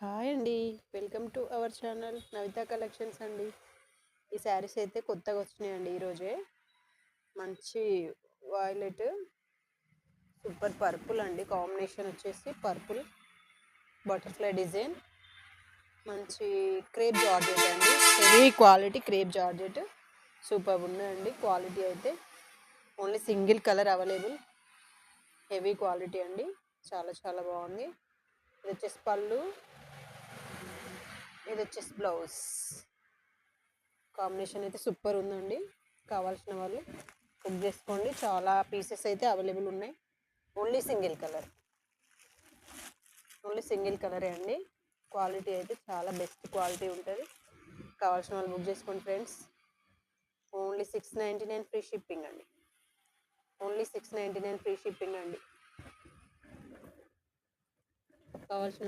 Hi అండి. Welcome to our channel Navitha collections అండి. ఈ శారీస్ అయితే కొత్తగా వచ్చినాయండి ఈరోజే. మంచి వాయిలెట్ సూపర్ పర్పుల్ అండి. కాంబినేషన్ వచ్చేసి పర్పుల్ బటర్ఫ్లై డిజైన్. మంచి క్రేప్ జార్జెట్ అండి. Heavy quality crepe georgette. Super ఉన్నాయండి క్వాలిటీ అయితే. Only single colour available. Heavy quality అండి. చాలా చాలా బాగుంది. ఇది వచ్చేసి పళ్ళు, ఇది వచ్చేసి బ్లౌజ్. కాంబినేషన్ అయితే సూపర్ ఉందండి. కావాల్సిన వాళ్ళు బుక్ చేసుకోండి. చాలా పీసెస్ అయితే అవైలబుల్ ఉన్నాయి. Only single colour, only single కలరే అండి. క్వాలిటీ అయితే చాలా బెస్ట్ క్వాలిటీ ఉంటుంది. కావాల్సిన వాళ్ళు బుక్ చేసుకోండి ఫ్రెండ్స్. ఓన్లీ 699 ఫ్రీ షిప్పింగ్ అండి. ఓన్లీ 699 ఫ్రీ షిప్పింగ్ అండి. కావాల్సిన